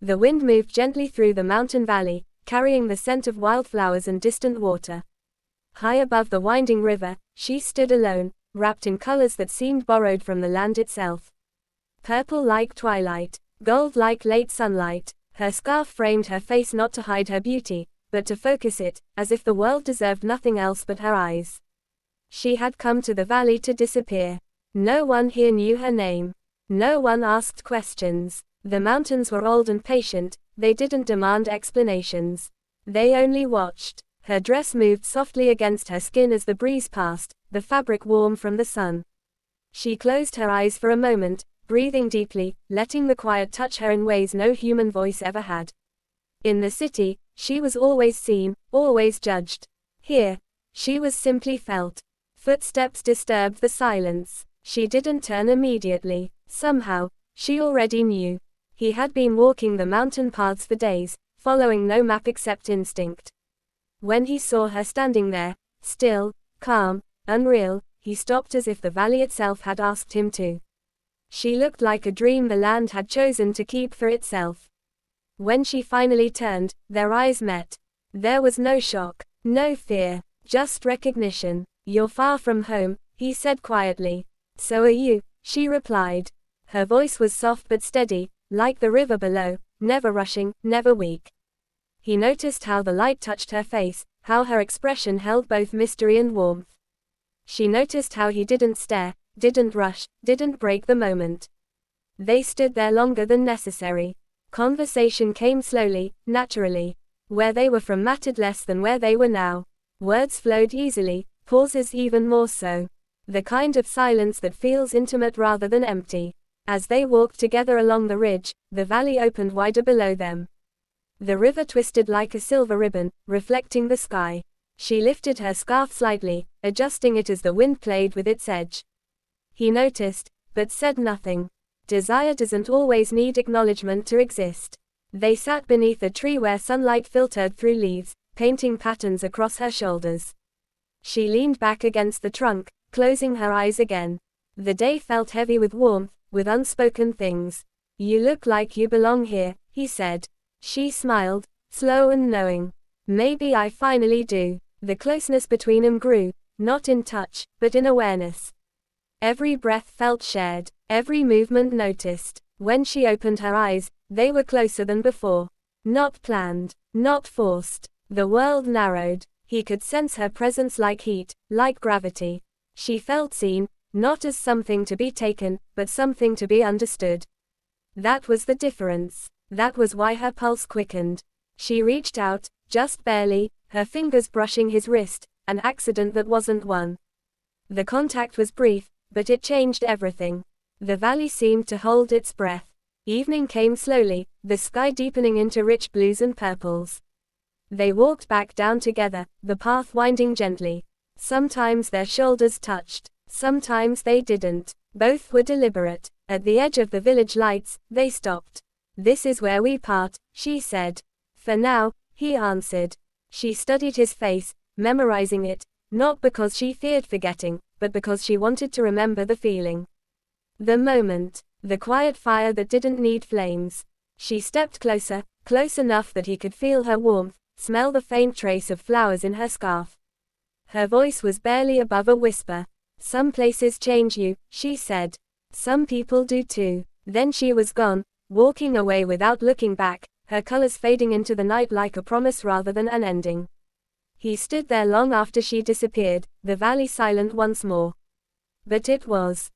The wind moved gently through the mountain valley, carrying the scent of wildflowers and distant water. High above the winding river, she stood alone, wrapped in colors that seemed borrowed from the land itself. Purple like twilight, gold like late sunlight, her scarf framed her face not to hide her beauty, but to focus it, as if the world deserved nothing else but her eyes. She had come to the valley to disappear. No one here knew her name. No one asked questions. The mountains were old and patient, they didn't demand explanations. They only watched. Her dress moved softly against her skin as the breeze passed, the fabric warm from the sun. She closed her eyes for a moment, breathing deeply, letting the quiet touch her in ways no human voice ever had. In the city, she was always seen, always judged. Here, she was simply felt. Footsteps disturbed the silence. She didn't turn immediately. Somehow, she already knew. He had been walking the mountain paths for days, following no map except instinct. When he saw her standing there, still, calm, unreal, he stopped as if the valley itself had asked him to. She looked like a dream the land had chosen to keep for itself. When she finally turned, their eyes met. There was no shock, no fear, just recognition. "You're far from home," he said quietly. "So are you," she replied. Her voice was soft but steady, like the river below, never rushing, never weak. He noticed how the light touched her face, how her expression held both mystery and warmth. She noticed how he didn't stare, didn't rush, didn't break the moment. They stood there longer than necessary. Conversation came slowly, naturally. Where they were from mattered less than where they were now. Words flowed easily, pauses even more so. The kind of silence that feels intimate rather than empty. As they walked together along the ridge, the valley opened wider below them. The river twisted like a silver ribbon, reflecting the sky. She lifted her scarf slightly, adjusting it as the wind played with its edge. He noticed, but said nothing. Desire doesn't always need acknowledgement to exist. They sat beneath a tree where sunlight filtered through leaves, painting patterns across her shoulders. She leaned back against the trunk, closing her eyes again. The day felt heavy with warmth, with unspoken things. "You look like you belong here," he said. She smiled, slow and knowing. "Maybe I finally do." The closeness between them grew, not in touch, but in awareness. Every breath felt shared, every movement noticed. When she opened her eyes, they were closer than before. Not planned, not forced. The world narrowed. He could sense her presence like heat, like gravity. She felt seen, not as something to be taken, but something to be understood. That was the difference. That was why her pulse quickened. She reached out, just barely, her fingers brushing his wrist, an accident that wasn't one. The contact was brief, but it changed everything. The valley seemed to hold its breath. Evening came slowly, the sky deepening into rich blues and purples. They walked back down together, the path winding gently. Sometimes their shoulders touched, sometimes they didn't. Both were deliberate. At the edge of the village lights, they stopped. "This is where we part," she said. "For now," he answered. She studied his face, memorizing it, not because she feared forgetting, but because she wanted to remember the feeling. The moment, the quiet fire that didn't need flames. She stepped closer, close enough that he could feel her warmth, smell the faint trace of flowers in her scarf. Her voice was barely above a whisper. "Some places change you," she said. "Some people do too." Then she was gone, walking away without looking back, her colors fading into the night like a promise rather than an ending. He stood there long after she disappeared, the valley silent once more. But it was